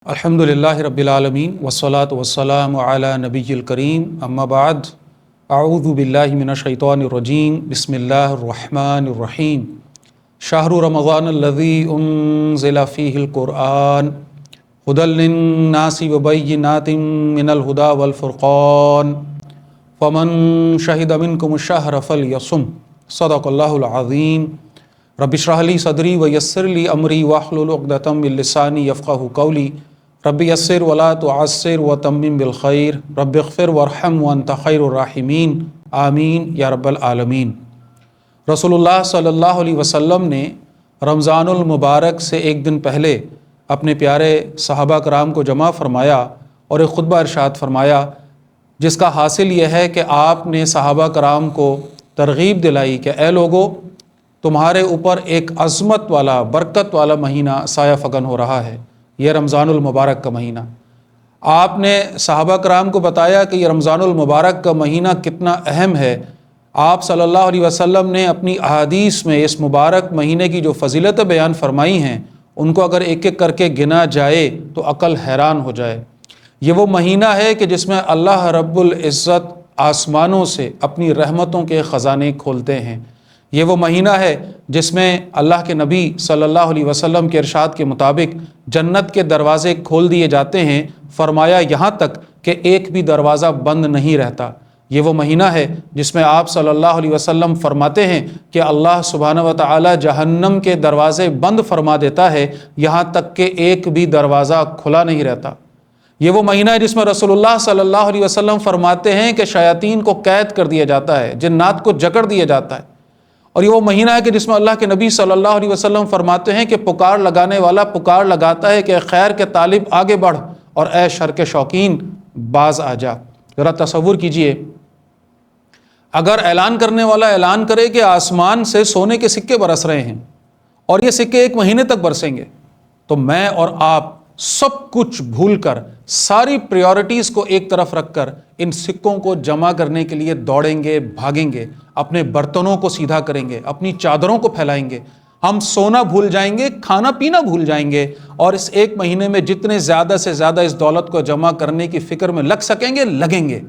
الحمدللہ رب العالمین والصلاة والسلام علی نبی الکریم اما بعد اعوذ باللہ من الشیطان الرجیم بسم اللہ الرحمن الرحیم شہر رمضان الذی انزل فیہ القرآن ھدی للناس وبینات من الھدی والفرقان فمن شہد منکم الشہر فلیصم صدق اللہ العظیم رب اشرح لی صدری ویسر لی امری واحلل عقدۃ من لسانی یفقہوا قولی رب یسر ولا تعسر وتمم بالخیر رب اغفر وارحم وانت خیر الراحمین آمین یا رب العالمین۔ رسول اللہ صلی اللہ علیہ وسلم نے رمضان المبارک سے ایک دن پہلے اپنے پیارے صحابہ کرام کو جمع فرمایا اور ایک خطبہ ارشاد فرمایا، جس کا حاصل یہ ہے کہ آپ نے صحابہ کرام کو ترغیب دلائی کہ اے لوگو، تمہارے اوپر ایک عظمت والا برکت والا مہینہ سایہ فگن ہو رہا ہے، یہ رمضان المبارک کا مہینہ۔ آپ نے صحابہ کرام کو بتایا کہ یہ رمضان المبارک کا مہینہ کتنا اہم ہے۔ آپ صلی اللہ علیہ وسلم نے اپنی احادیث میں اس مبارک مہینے کی جو فضیلتیں بیان فرمائی ہیں، ان کو اگر ایک ایک کر کے گنا جائے تو عقل حیران ہو جائے۔ یہ وہ مہینہ ہے کہ جس میں اللہ رب العزت آسمانوں سے اپنی رحمتوں کے خزانے کھولتے ہیں۔ یہ وہ مہینہ ہے جس میں اللہ کے نبی صلی اللہ علیہ وسلم کے ارشاد کے مطابق جنت کے دروازے کھول دیے جاتے ہیں، فرمایا یہاں تک کہ ایک بھی دروازہ بند نہیں رہتا۔ یہ وہ مہینہ ہے جس میں آپ صلی اللہ علیہ وسلم فرماتے ہیں کہ اللہ سبحانہ و تعالی جہنم کے دروازے بند فرما دیتا ہے، یہاں تک کہ ایک بھی دروازہ کھلا نہیں رہتا۔ یہ وہ مہینہ ہے جس میں رسول اللہ صلی اللہ علیہ وسلم فرماتے ہیں کہ شیاطین کو قید کر دیا جاتا ہے، جنات کو جکڑ دیا جاتا ہے۔ اور یہ وہ مہینہ ہے کہ جس میں اللہ کے نبی صلی اللہ علیہ وسلم فرماتے ہیں کہ پکار لگانے والا پکار لگاتا ہے کہ اے خیر کے طالب آگے بڑھ اور اے شر کے شوقین باز آ جا۔ ذرا تصور کیجئے، اگر اعلان کرنے والا اعلان کرے کہ آسمان سے سونے کے سکے برس رہے ہیں اور یہ سکے ایک مہینے تک برسیں گے، تو میں اور آپ سب کچھ بھول کر، ساری پریورٹیز کو ایک طرف رکھ کر ان سکوں کو جمع کرنے کے لیے دوڑیں گے، بھاگیں گے، اپنے برتنوں کو سیدھا کریں گے، اپنی چادروں کو پھیلائیں گے، ہم سونا بھول جائیں گے، کھانا پینا بھول جائیں گے، اور اس ایک مہینے میں جتنے زیادہ سے زیادہ اس دولت کو جمع کرنے کی فکر میں لگ سکیں گے لگیں گے۔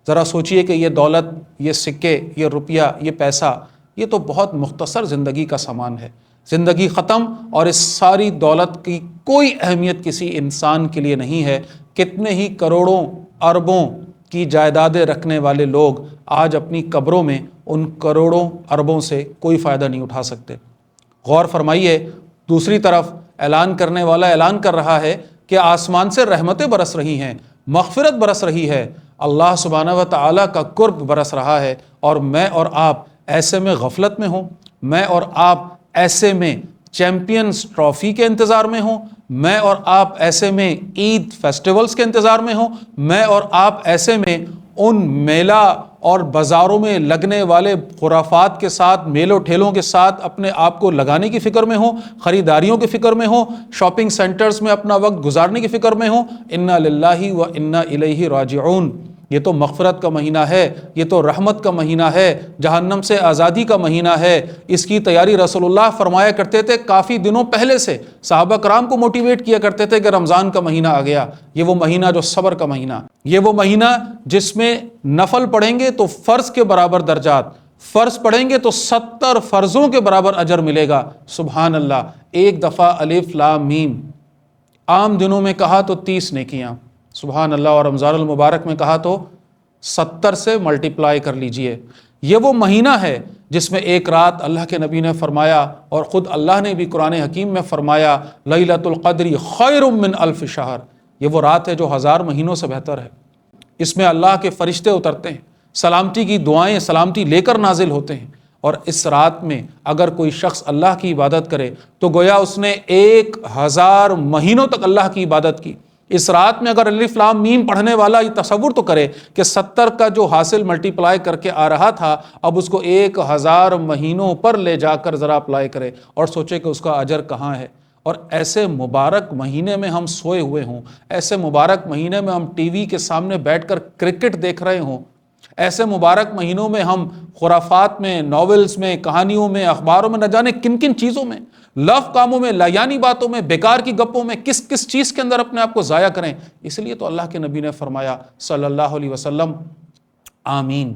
ذرا سوچئے کہ یہ دولت، یہ سکے، یہ روپیہ، یہ پیسہ، یہ تو بہت مختصر زندگی کا سامان ہے۔ زندگی ختم اور اس ساری دولت کی کوئی اہمیت کسی انسان کے لیے نہیں ہے۔ کتنے ہی کروڑوں اربوں کی جائیدادیں رکھنے والے لوگ آج اپنی قبروں میں ان کروڑوں اربوں سے کوئی فائدہ نہیں اٹھا سکتے۔ غور فرمائیے، دوسری طرف اعلان کرنے والا اعلان کر رہا ہے کہ آسمان سے رحمتیں برس رہی ہیں، مغفرت برس رہی ہے، اللہ سبحانہ و تعالیٰ کا قرب برس رہا ہے، اور میں اور آپ ایسے میں غفلت میں ہوں، میں اور آپ ایسے میں چیمپئنز ٹرافی کے انتظار میں ہوں، میں اور آپ ایسے میں عید فیسٹیولز کے انتظار میں ہوں، میں اور آپ ایسے میں ان میلہ اور بازاروں میں لگنے والے خرافات کے ساتھ، میلوں ٹھیلوں کے ساتھ اپنے آپ کو لگانے کی فکر میں ہوں، خریداریوں کی فکر میں ہوں، شاپنگ سینٹرز میں اپنا وقت گزارنے کی فکر میں ہوں۔ انا للہ و انا الیہ راجعون۔ یہ تو مغفرت کا مہینہ ہے، یہ تو رحمت کا مہینہ ہے، جہنم سے آزادی کا مہینہ ہے۔ اس کی تیاری رسول اللہ فرمایا کرتے تھے، کافی دنوں پہلے سے صحابہ کرام کو موٹیویٹ کیا کرتے تھے کہ رمضان کا مہینہ آ گیا، یہ وہ مہینہ جو صبر کا مہینہ، یہ وہ مہینہ جس میں نفل پڑھیں گے تو فرض کے برابر درجات، فرض پڑھیں گے تو 70 فرضوں کے برابر اجر ملے گا۔ سبحان اللہ۔ ایک دفعہ الف لام میم عام دنوں میں کہا تو 30 نیکیاں، سبحان اللہ، اور رمضان المبارک میں کہا تو 70 سے ملٹیپلائی کر لیجئے۔ یہ وہ مہینہ ہے جس میں ایک رات اللہ کے نبی نے فرمایا، اور خود اللہ نے بھی قرآن حکیم میں فرمایا، لیلۃ القدر خیر من الف شہر۔ یہ وہ رات ہے جو 1000 مہینوں سے بہتر ہے۔ اس میں اللہ کے فرشتے اترتے ہیں، سلامتی کی دعائیں سلامتی لے کر نازل ہوتے ہیں، اور اس رات میں اگر کوئی شخص اللہ کی عبادت کرے تو گویا اس نے 1000 مہینوں تک اللہ کی عبادت کی۔ اس رات میں اگر الف لام میم پڑھنے والا یہ تصور تو کرے کہ 70 کا جو حاصل ملٹیپلائی کر کے آ رہا تھا، اب اس کو 1000 مہینوں پر لے جا کر ذرا اپلائی کرے اور سوچے کہ اس کا اجر کہاں ہے۔ اور ایسے مبارک مہینے میں ہم سوئے ہوئے ہوں، ایسے مبارک مہینے میں ہم ٹی وی کے سامنے بیٹھ کر کرکٹ دیکھ رہے ہوں، ایسے مبارک مہینوں میں ہم خرافات میں، ناولز میں، کہانیوں میں، اخباروں میں، نہ جانے کن کن چیزوں میں، لف کاموں میں، لایانی باتوں میں، بیکار کی گپوں میں کس کس چیز کے اندر اپنے آپ کو ضائع کریں۔ اس لیے تو اللہ کے نبی نے فرمایا صلی اللہ علیہ وسلم آمین۔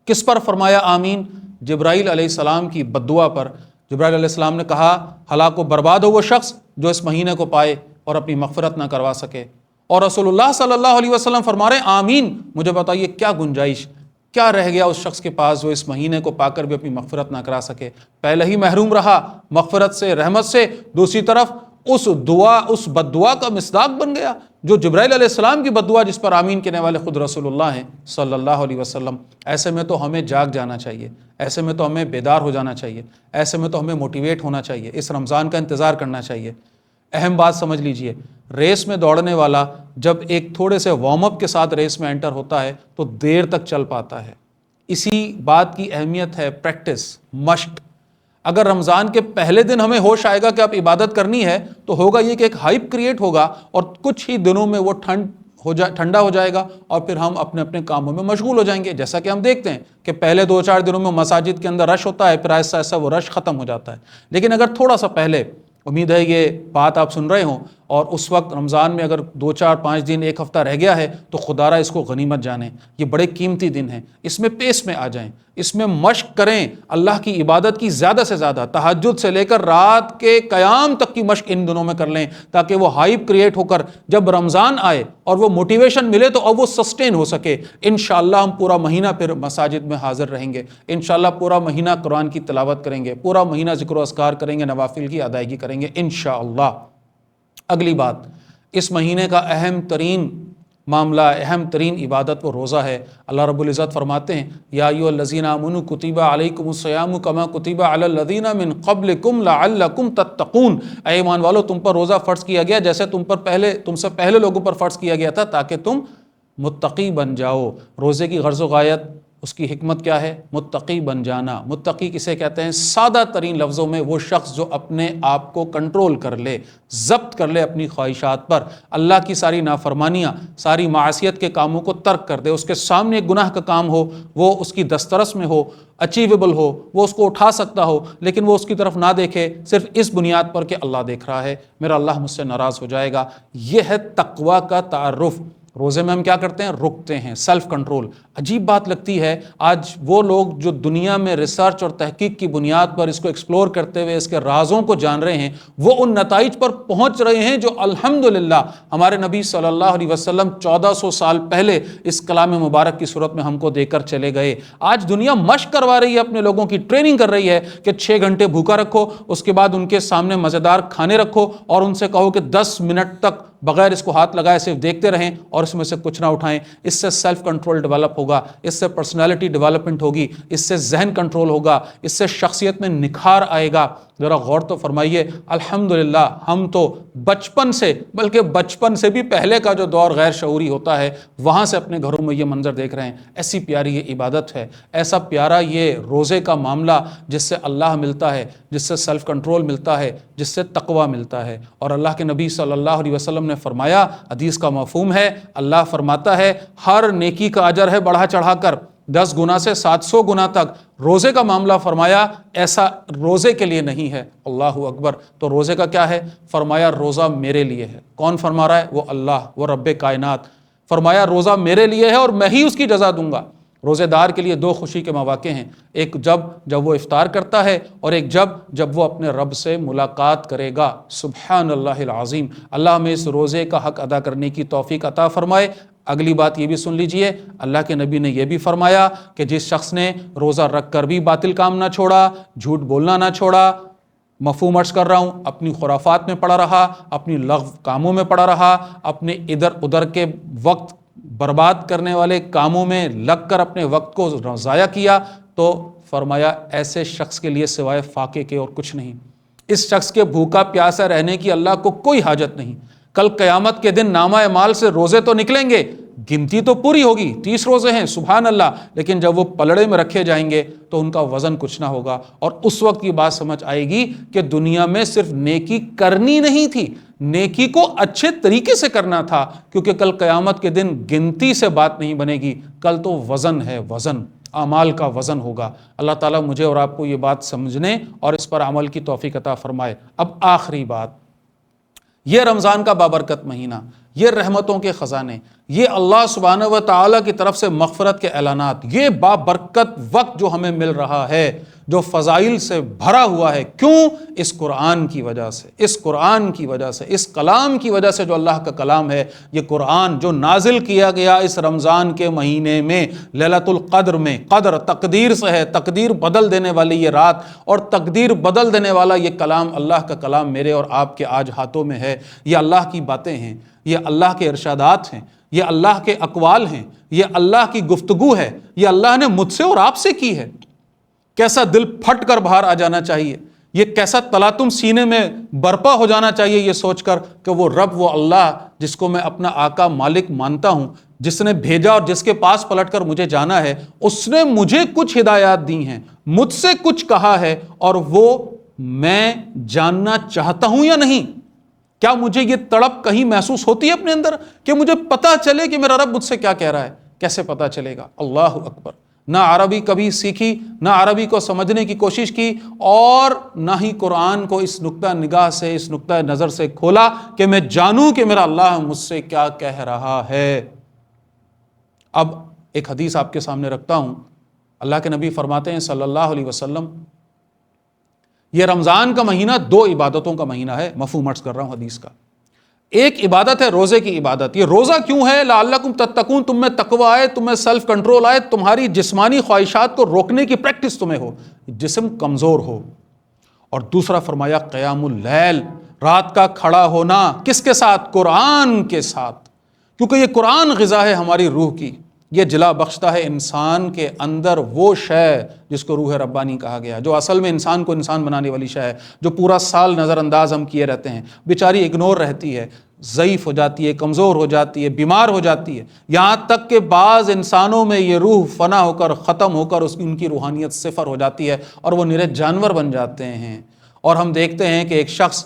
کس پر فرمایا آمین؟ جبرائیل علیہ السلام کی بد دعا پر۔ جبرائیل علیہ السلام نے کہا ہلاک و برباد ہو وہ شخص جو اس مہینے کو پائے اور اپنی مغفرت نہ کروا سکے، اور رسول اللہ صلی اللہ علیہ وسلم فرما رہے ہیں آمین۔ مجھے بتائیے کیا گنجائش، کیا رہ گیا اس شخص کے پاس جو اس مہینے کو پا کر بھی اپنی مغفرت نہ کرا سکے؟ پہلے ہی محروم رہا مغفرت سے، رحمت سے، دوسری طرف اس بد دعا کا مصداق بن گیا جو جبرائیل علیہ السلام کی بد دعا، جس پر آمین کہنے والے خود رسول اللہ ہیں صلی اللہ علیہ وسلم۔ ایسے میں تو ہمیں جاگ جانا چاہیے، ایسے میں تو ہمیں بیدار ہو جانا چاہیے، ایسے میں تو ہمیں موٹیویٹ ہونا چاہیے، اس رمضان کا انتظار کرنا چاہیے۔ اہم بات سمجھ لیجئے، ریس میں دوڑنے والا جب ایک تھوڑے سے وارم اپ کے ساتھ ریس میں انٹر ہوتا ہے تو دیر تک چل پاتا ہے۔ اسی بات کی اہمیت ہے پریکٹس، مشق۔ اگر رمضان کے پہلے دن ہمیں ہوش آئے گا کہ اب عبادت کرنی ہے تو ہوگا یہ کہ ایک ہائپ کریٹ ہوگا اور کچھ ہی دنوں میں وہ ٹھنڈا ہو جائے گا اور پھر ہم اپنے اپنے کاموں میں مشغول ہو جائیں گے۔ جیسا کہ ہم دیکھتے ہیں کہ پہلے 2-4 دنوں میں مساجد کے اندر رش ہوتا ہے، پھر آہستہ آہستہ وہ رش ختم ہو جاتا ہے۔ لیکن اگر تھوڑا سا پہلے، امید ہے یہ بات آپ سن رہے ہوں، اور اس وقت رمضان میں اگر 2-4-5 دن، ایک ہفتہ رہ گیا ہے تو خدارہ اس کو غنیمت جانیں۔ یہ بڑے قیمتی دن ہیں، اس میں پیس میں آ جائیں، اس میں مشق کریں اللہ کی عبادت کی زیادہ سے زیادہ، تہجد سے لے کر رات کے قیام تک کی مشق ان دنوں میں کر لیں، تاکہ وہ ہائپ کریٹ ہو کر جب رمضان آئے اور وہ موٹیویشن ملے تو اب وہ سسٹین ہو سکے۔ انشاءاللہ ہم پورا مہینہ پھر مساجد میں حاضر رہیں گے، انشاءاللہ پورا مہینہ قرآن کی تلاوت کریں گے، پورا مہینہ ذکر و اذکار کریں گے، نوافل کی ادائیگی کریں گے انشاءاللہ۔ اگلی بات، اس مہینے کا اہم ترین معاملہ، اہم ترین عبادت وہ روزہ ہے۔ اللہ رب العزت فرماتے ہیں یا ایھا الذین آمنوا کتب علیکم الصیام کما کتب علی الذین من قبلکم لعلکم تتقون۔ اے ایمان والو، تم پر روزہ فرض کیا گیا جیسے تم سے پہلے لوگوں پر فرض کیا گیا تھا تاکہ تم متقی بن جاؤ۔ روزے کی غرض و غایت، اس کی حکمت کیا ہے؟ متقی بن جانا۔ متقی کسے کہتے ہیں؟ سادہ ترین لفظوں میں وہ شخص جو اپنے آپ کو کنٹرول کر لے، ضبط کر لے اپنی خواہشات پر، اللہ کی ساری نافرمانیاں، ساری معاصیت کے کاموں کو ترک کر دے۔ اس کے سامنے ایک گناہ کا کام ہو، وہ اس کی دسترس میں ہو، اچیویبل ہو، وہ اس کو اٹھا سکتا ہو، لیکن وہ اس کی طرف نہ دیکھے صرف اس بنیاد پر کہ اللہ دیکھ رہا ہے، میرا اللہ مجھ سے ناراض ہو جائے گا۔ یہ ہے تقویٰ کا تعارف۔ روزے میں ہم کیا کرتے ہیں؟ رکتے ہیں، سیلف کنٹرول۔ عجیب بات لگتی ہے آج وہ لوگ جو دنیا میں ریسرچ اور تحقیق کی بنیاد پر اس کو ایکسپلور کرتے ہوئے اس کے رازوں کو جان رہے ہیں، وہ ان نتائج پر پہنچ رہے ہیں جو الحمدللہ ہمارے نبی صلی اللہ علیہ وسلم 1400 سال پہلے اس کلام مبارک کی صورت میں ہم کو دے کر چلے گئے۔ آج دنیا مشق کروا رہی ہے، اپنے لوگوں کی ٹریننگ کر رہی ہے کہ 6 گھنٹے بھوکا رکھو، اس کے بعد ان کے سامنے مزیدار کھانے رکھو اور ان سے کہو کہ 10 منٹ تک بغیر اس کو ہاتھ لگائے صرف دیکھتے رہیں اور اس میں سے کچھ نہ اٹھائیں۔ اس سے سیلف کنٹرول ڈیولپ ہوگا، اس سے پرسنالٹی ڈیولپمنٹ ہوگی، اس سے ذہن کنٹرول ہوگا، اس سے شخصیت میں نکھار آئے گا۔ ذرا غور تو فرمائیے، الحمدللہ ہم تو بچپن سے، بلکہ بچپن سے بھی پہلے کا جو دور غیر شعوری ہوتا ہے وہاں سے اپنے گھروں میں یہ منظر دیکھ رہے ہیں۔ ایسی پیاری یہ عبادت ہے، ایسا پیارا یہ روزے کا معاملہ جس سے اللہ ملتا ہے، جس سے سیلف کنٹرول ملتا ہے، جس سے تقویٰ ملتا ہے۔ اور اللہ کے نبی صلی اللہ علیہ وسلم نے فرمایا، حدیث کا مفہوم ہے، اللہ فرماتا ہے ہر نیکی کا اجر ہے بڑھا چڑھا کر 10 گنا سے 700 گنا تک۔ روزے کا معاملہ فرمایا ایسا روزے کے لیے نہیں ہے۔ اللہ اکبر۔ تو روزے کا کیا ہے؟ فرمایا روزہ میرے لیے ہے۔ کون فرما رہا ہے؟ وہ اللہ، وہ رب کائنات۔ فرمایا روزہ میرے لیے ہے اور میں ہی اس کی جزا دوں گا۔ روزے دار کے لیے 2 خوشی کے مواقع ہیں، ایک جب وہ افطار کرتا ہے، اور ایک جب وہ اپنے رب سے ملاقات کرے گا۔ سبحان اللہ العظیم۔ اللہ ہمیں اس روزے کا حق ادا کرنے کی توفیق عطا فرمائے۔ اگلی بات یہ بھی سن لیجئے، اللہ کے نبی نے یہ بھی فرمایا کہ جس شخص نے روزہ رکھ کر بھی باطل کام نہ چھوڑا، جھوٹ بولنا نہ چھوڑا، مفہوم عرض کر رہا ہوں، اپنی خرافات میں پڑا رہا، اپنی لغو کاموں میں پڑا رہا، اپنے ادھر ادھر کے وقت برباد کرنے والے کاموں میں لگ کر اپنے وقت کو ضائع کیا، تو فرمایا ایسے شخص کے لیے سوائے فاقے کے اور کچھ نہیں۔ اس شخص کے بھوکا پیاسا رہنے کی اللہ کو کوئی حاجت نہیں۔ کل قیامت کے دن نامہ اعمال سے روزے تو نکلیں گے، گنتی تو پوری ہوگی، 30 روزے ہیں سبحان اللہ، لیکن جب وہ پلڑے میں رکھے جائیں گے تو ان کا وزن کچھ نہ ہوگا۔ اور اس وقت کی بات سمجھ آئے گی کہ دنیا میں صرف نیکی کرنی نہیں تھی، نیکی کو اچھے طریقے سے کرنا تھا، کیونکہ کل قیامت کے دن گنتی سے بات نہیں بنے گی، کل تو وزن ہے، وزن، اعمال کا وزن ہوگا۔ اللہ تعالیٰ مجھے اور آپ کو یہ بات سمجھنے اور اس پر عمل کی توفیق عطا فرمائے۔ اب آخری بات، یہ رمضان کا بابرکت مہینہ، یہ رحمتوں کے خزانے، یہ اللہ سبحانہ و تعالیٰ کی طرف سے مغفرت کے اعلانات، یہ بابرکت وقت جو ہمیں مل رہا ہے، جو فضائل سے بھرا ہوا ہے، کیوں؟ اس قرآن کی وجہ سے، اس قرآن کی وجہ سے، اس کلام کی وجہ سے جو اللہ کا کلام ہے، یہ قرآن جو نازل کیا گیا اس رمضان کے مہینے میں، لیلۃ القدر میں، قدر تقدیر سے ہے، تقدیر بدل دینے والی یہ رات اور تقدیر بدل دینے والا یہ کلام، اللہ کا کلام میرے اور آپ کے آج ہاتھوں میں ہے۔ یہ اللہ کی باتیں ہیں، یہ اللہ کے ارشادات ہیں، یہ اللہ کے اقوال ہیں، یہ اللہ کی گفتگو ہے، یہ اللہ نے مجھ سے اور آپ سے کی ہے۔ کیسا دل پھٹ کر باہر آ جانا چاہیے، یہ کیسا تلاطم سینے میں برپا ہو جانا چاہیے یہ سوچ کر کہ وہ رب، وہ اللہ جس کو میں اپنا آقا مالک مانتا ہوں، جس نے بھیجا اور جس کے پاس پلٹ کر مجھے جانا ہے، اس نے مجھے کچھ ہدایات دی ہیں، مجھ سے کچھ کہا ہے، اور وہ میں جاننا چاہتا ہوں یا نہیں۔ کیا مجھے یہ تڑپ کہیں محسوس ہوتی ہے اپنے اندر کہ مجھے پتہ چلے کہ میرا رب مجھ سے کیا کہہ رہا ہے؟ کیسے پتہ چلے گا؟ اللہ اکبر! نہ عربی کبھی سیکھی، نہ عربی کو سمجھنے کی کوشش کی، اور نہ ہی قرآن کو اس نقطہ نگاہ سے، اس نقطہ نظر سے کھولا کہ میں جانوں کہ میرا اللہ مجھ سے کیا کہہ رہا ہے۔ اب ایک حدیث آپ کے سامنے رکھتا ہوں۔ اللہ کے نبی فرماتے ہیں صلی اللہ علیہ وسلم، یہ رمضان کا مہینہ دو عبادتوں کا مہینہ ہے، مفہوم عرض کر رہا ہوں حدیث کا۔ ایک عبادت ہے روزے کی عبادت۔ یہ روزہ کیوں ہے؟ لعلکم تتقون، تم میں تقوی آئے، تم میں سیلف کنٹرول آئے، تمہاری جسمانی خواہشات کو روکنے کی پریکٹس تمہیں ہو، جسم کمزور ہو۔ اور دوسرا فرمایا قیام اللیل، رات کا کھڑا ہونا، کس کے ساتھ؟ قرآن کے ساتھ، کیونکہ یہ قرآن غذا ہے ہماری روح کی، یہ جلا بخشتا ہے انسان کے اندر وہ شے جس کو روح ربانی کہا گیا، جو اصل میں انسان کو انسان بنانے والی شے ہے، جو پورا سال نظر انداز ہم کیے رہتے ہیں، بیچاری اگنور رہتی ہے، ضعیف ہو جاتی ہے، کمزور ہو جاتی ہے، بیمار ہو جاتی ہے، یہاں تک کہ بعض انسانوں میں یہ روح فنا ہو کر، ختم ہو کر ان کی روحانیت صفر ہو جاتی ہے اور وہ نرے جانور بن جاتے ہیں۔ اور ہم دیکھتے ہیں کہ ایک شخص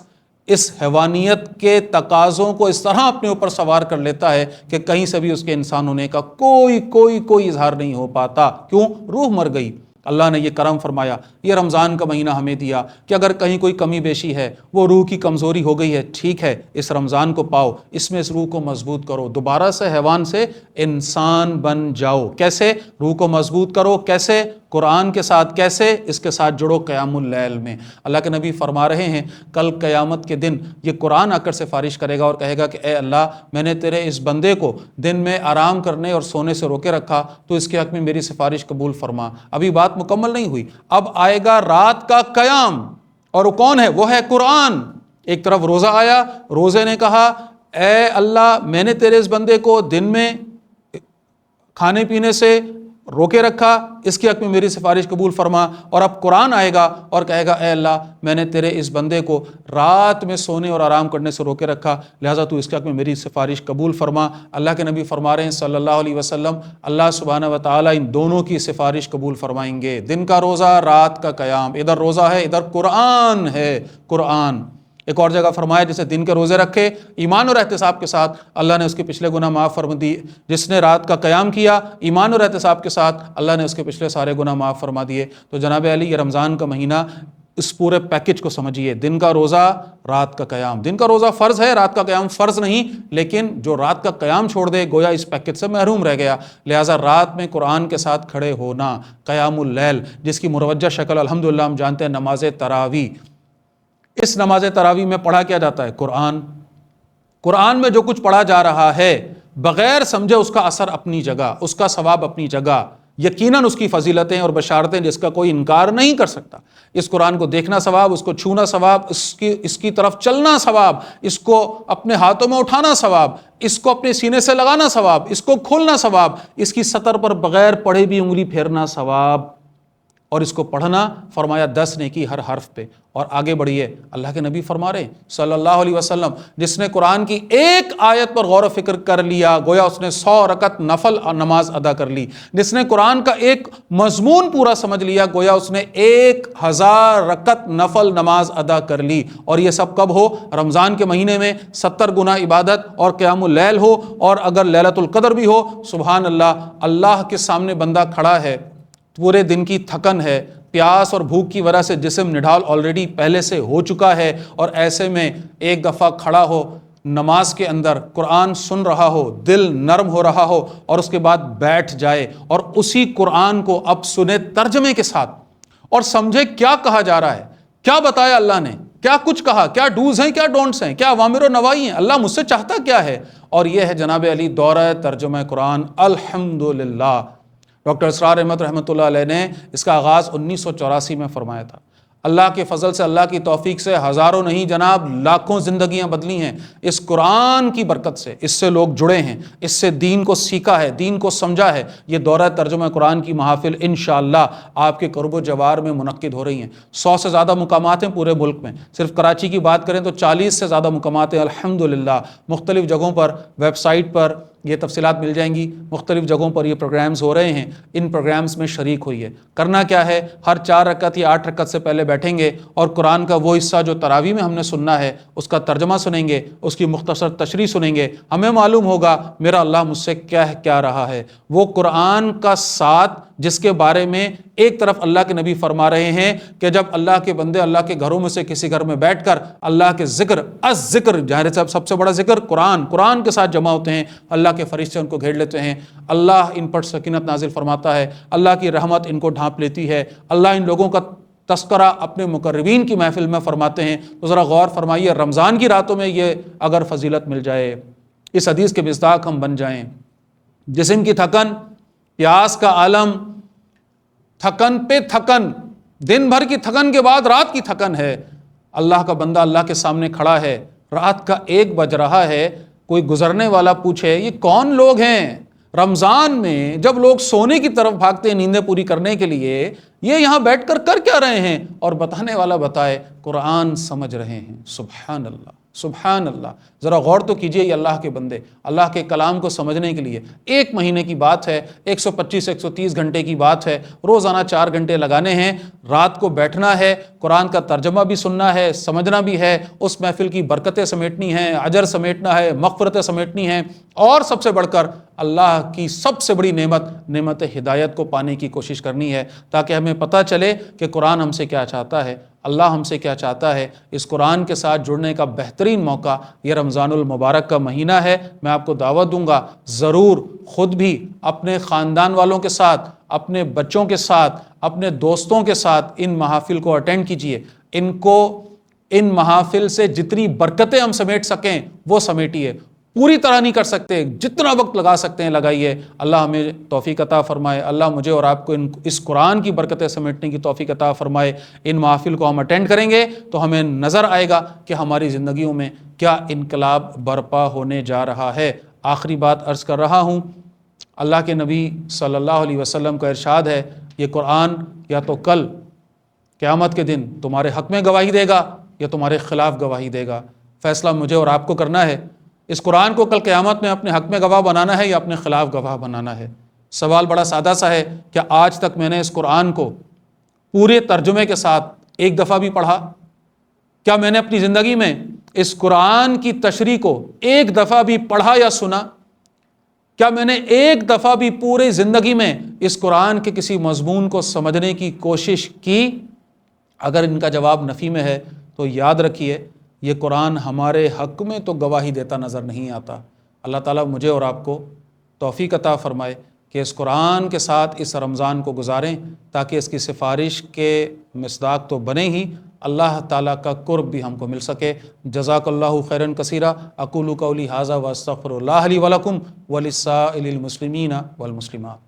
اس حیوانیت کے تقاضوں کو اس طرح اپنے اوپر سوار کر لیتا ہے کہ کہیں سے بھی اس کے انسان ہونے کا کوئی اظہار نہیں ہو پاتا۔ کیوں؟ روح مر گئی۔ اللہ نے یہ کرم فرمایا، یہ رمضان کا مہینہ ہمیں دیا کہ اگر کہیں کوئی کمی بیشی ہے، وہ روح کی کمزوری ہو گئی ہے، ٹھیک ہے، اس رمضان کو پاؤ، اس میں اس روح کو مضبوط کرو، دوبارہ سے حیوان سے انسان بن جاؤ۔ کیسے؟ روح کو مضبوط کرو، کیسے؟ قرآن کے ساتھ۔ کیسے؟ اس کے ساتھ جڑو قیام اللیل میں۔ اللہ کے نبی فرما رہے ہیں کل قیامت کے دن یہ قرآن آ کر سفارش کرے گا اور کہے گا کہ اے اللہ، میں نے تیرے اس بندے کو دن میں آرام کرنے اور سونے سے روکے رکھا، تو اس کے حق میں میری سفارش قبول فرما۔ ابھی بات مکمل نہیں ہوئی، اب آئے گا رات کا قیام، اور وہ کون ہے؟ وہ ہے قرآن۔ ایک طرف روزہ آیا، روزے نے کہا اے اللہ، میں نے تیرے اس بندے کو دن میں کھانے پینے سے روکے رکھا، اس کے حق میں میری سفارش قبول فرما۔ اور اب قرآن آئے گا اور کہے گا اے اللہ، میں نے تیرے اس بندے کو رات میں سونے اور آرام کرنے سے روکے رکھا، لہٰذا تو اس کے حق میں میری سفارش قبول فرما۔ اللہ کے نبی فرما رہے ہیں صلی اللہ علیہ وسلم، اللہ سبحانہ و تعالیٰ ان دونوں کی سفارش قبول فرمائیں گے۔ دن کا روزہ، رات کا قیام، ادھر روزہ ہے، ادھر قرآن ہے، قرآن۔ ایک اور جگہ فرمایا جسے دن کے روزے رکھے ایمان اور احتساب کے ساتھ، اللہ نے اس کے پچھلے گناہ معاف فرما دیے۔ جس نے رات کا قیام کیا ایمان اور احتساب کے ساتھ، اللہ نے اس کے پچھلے سارے گناہ معاف فرما دیے۔ تو جناب علی، یہ رمضان کا مہینہ، اس پورے پیکج کو سمجھیے، دن کا روزہ، رات کا قیام۔ دن کا روزہ فرض ہے، رات کا قیام فرض نہیں، لیکن جو رات کا قیام چھوڑ دے گویا اس پیکج سے محروم رہ گیا۔ لہٰذا رات میں قرآن کے ساتھ کھڑے ہونا، قیام اللیل، جس کی مروجہ شکل الحمدللہ ہم جانتے ہیں نماز تراویح۔ اس نماز تراویح میں پڑھا کیا جاتا ہے؟ قرآن۔ قرآن میں جو کچھ پڑھا جا رہا ہے بغیر سمجھے اس کا اثر اپنی جگہ، اس کا ثواب اپنی جگہ، یقیناً اس کی فضیلتیں اور بشارتیں جس کا کوئی انکار نہیں کر سکتا۔ اس قرآن کو دیکھنا ثواب، اس کو چھونا ثواب، اس کی طرف چلنا ثواب، اس کو اپنے ہاتھوں میں اٹھانا ثواب، اس کو اپنے سینے سے لگانا ثواب، اس کو کھولنا ثواب، اس کی سطر پر بغیر پڑھے بھی انگلی پھیرنا ثواب۔ اور اس کو پڑھنا فرمایا 10 نیکی ہر حرف پہ۔ اور آگے بڑھیے، اللہ کے نبی فرما رہے ہیں صلی اللہ علیہ وسلم، جس نے قرآن کی ایک آیت پر غور و فکر کر لیا گویا اس نے 100 رکعت نفل نماز ادا کر لی۔ جس نے قرآن کا ایک مضمون پورا سمجھ لیا گویا اس نے 1000 رکعت نفل نماز ادا کر لی۔ اور یہ سب کب ہو؟ رمضان کے مہینے میں 70 گنا عبادت اور قیام اللیل ہو، اور اگر لیلۃ القدر بھی ہو، سبحان اللہ، اللہ کے سامنے بندہ کھڑا ہے، پورے دن کی تھکن ہے، پیاس اور بھوک کی وجہ سے جسم نڈھال آلریڈی پہلے سے ہو چکا ہے، اور ایسے میں ایک دفعہ کھڑا ہو نماز کے اندر، قرآن سن رہا ہو، دل نرم ہو رہا ہو، اور اس کے بعد بیٹھ جائے اور اسی قرآن کو اب سنے ترجمے کے ساتھ اور سمجھے کیا کہا جا رہا ہے، کیا بتایا اللہ نے، کیا کچھ کہا، کیا ڈوز ہیں، کیا ڈونٹس ہیں، کیا اوامر و نواہی ہیں، اللہ مجھ سے چاہتا کیا ہے۔ اور یہ ہے جناب علی دورہ ترجمہ قرآن الحمدللہ۔ ڈاکٹر اسرار احمد رحمۃ اللہ علیہ نے اس کا آغاز 1984 میں فرمایا تھا۔ اللہ کے فضل سے، اللہ کی توفیق سے ہزاروں نہیں جناب لاکھوں زندگیاں بدلی ہیں اس قرآن کی برکت سے، اس سے لوگ جڑے ہیں، اس سے دین کو سیکھا ہے، دین کو سمجھا ہے۔ یہ دورہ ترجمہ قرآن کی محافل انشاءاللہ آپ کے قرب و جوار میں منعقد ہو رہی ہیں۔ 100 سے زیادہ مقامات ہیں پورے ملک میں، صرف کراچی کی بات کریں تو 40 سے زیادہ مقامات ہیں الحمدللہ۔ مختلف جگہوں پر، ویب سائٹ پر یہ تفصیلات مل جائیں گی، مختلف جگہوں پر یہ پروگرامز ہو رہے ہیں، ان پروگرامز میں شریک ہوئیے۔ کرنا کیا ہے؟ ہر 4 رکعت یا 8 رکعت سے پہلے بیٹھیں گے اور قرآن کا وہ حصہ جو تراویح میں ہم نے سننا ہے اس کا ترجمہ سنیں گے، اس کی مختصر تشریح سنیں گے، ہمیں معلوم ہوگا میرا اللہ مجھ سے کیا رہا ہے۔ وہ قرآن کا ساتھ جس کے بارے میں ایک طرف اللہ کے نبی فرما رہے ہیں کہ جب اللہ کے بندے اللہ کے گھروں میں سے کسی گھر میں بیٹھ کر اللہ کے ذکر، ذکر ظاہر صاحب سب سے بڑا ذکر قرآن کے ساتھ جمع ہوتے ہیں، اللہ کے فرشتے ان کو گھیر لیتے ہیں، اللہ ان پر سکینت نازل فرماتا ہے، اللہ کی رحمت ان کو ڈھانپ لیتی ہے، اللہ ان لوگوں کا تذکرہ اپنے مقربین کی محفل میں فرماتے ہیں۔ تو ذرا غور فرمائیے، رمضان کی راتوں میں یہ اگر فضیلت مل جائے، اس حدیث کے مصداق ہم بن جائیں، جسم کی تھکن، پیاس کا عالم، تھکن پہ تھکن، دن بھر کی تھکن کے بعد رات کی تھکن ہے، اللہ کا بندہ اللہ کے سامنے کھڑا ہے، رات کا 1 بج رہا ہے، کوئی گزرنے والا پوچھے یہ کون لوگ ہیں؟ رمضان میں جب لوگ سونے کی طرف بھاگتے ہیں نیندیں پوری کرنے کے لیے، یہ یہاں بیٹھ کر کیا رہے ہیں؟ اور بتانے والا بتائے قرآن سمجھ رہے ہیں۔ سبحان اللہ، سبحان اللہ۔ ذرا غور تو کیجئے، یہ اللہ کے بندے اللہ کے کلام کو سمجھنے کے لیے 1 مہینے کی بات ہے، 125 130 گھنٹے کی بات ہے، روزانہ 4 گھنٹے لگانے ہیں، رات کو بیٹھنا ہے، قرآن کا ترجمہ بھی سننا ہے، سمجھنا بھی ہے، اس محفل کی برکتیں سمیٹنی ہیں، اجر سمیٹنا ہے، مغفرتیں سمیٹنی ہیں، اور سب سے بڑھ کر اللہ کی سب سے بڑی نعمت ہدایت کو پانے کی کوشش کرنی ہے، تاکہ ہمیں پتہ چلے کہ قرآن ہم سے کیا چاہتا ہے، اللہ ہم سے کیا چاہتا ہے۔ اس قرآن کے ساتھ جڑنے کا بہترین موقع یہ رمضان المبارک کا مہینہ ہے۔ میں آپ کو دعوت دوں گا، ضرور خود بھی اپنے خاندان والوں کے ساتھ، اپنے بچوں کے ساتھ، اپنے دوستوں کے ساتھ ان محافل کو اٹینڈ کیجئے، ان محافل سے جتنی برکتیں ہم سمیٹ سکیں وہ سمیٹیے۔ پوری طرح نہیں کر سکتے، جتنا وقت لگا سکتے ہیں لگائیے۔ اللہ ہمیں توفیق عطا فرمائے، اللہ مجھے اور آپ کو اس قرآن کی برکتیں سمیٹنے کی توفیق عطا فرمائے۔ ان محافل کو ہم اٹینڈ کریں گے تو ہمیں نظر آئے گا کہ ہماری زندگیوں میں کیا انقلاب برپا ہونے جا رہا ہے۔ آخری بات عرض کر رہا ہوں، اللہ کے نبی صلی اللہ علیہ وسلم کا ارشاد ہے، یہ قرآن یا تو کل قیامت کے دن تمہارے حق میں گواہی دے گا یا تمہارے خلاف گواہی دے گا۔ فیصلہ مجھے اور آپ کو کرنا ہے، اس قرآن کو کل قیامت میں اپنے حق میں گواہ بنانا ہے یا اپنے خلاف گواہ بنانا ہے۔ سوال بڑا سادہ سا ہے، کیا آج تک میں نے اس قرآن کو پورے ترجمے کے ساتھ ایک دفعہ بھی پڑھا؟ کیا میں نے اپنی زندگی میں اس قرآن کی تشریح کو ایک دفعہ بھی پڑھا یا سنا؟ کیا میں نے ایک دفعہ بھی پوری زندگی میں اس قرآن کے کسی مضمون کو سمجھنے کی کوشش کی؟ اگر ان کا جواب نفی میں ہے تو یاد رکھیے، یہ قرآن ہمارے حق میں تو گواہی دیتا نظر نہیں آتا۔ اللہ تعالیٰ مجھے اور آپ کو توفیق عطا فرمائے کہ اس قرآن کے ساتھ اس رمضان کو گزاریں، تاکہ اس کی سفارش کے مصداق تو بنے ہی، اللہ تعالیٰ کا قرب بھی ہم کو مل سکے۔ جزاک اللہ خیرا کثیرا، اقول قولی ھذا واستغفر اللہ لی ولکم ولسائر المسلمین والمسلمات۔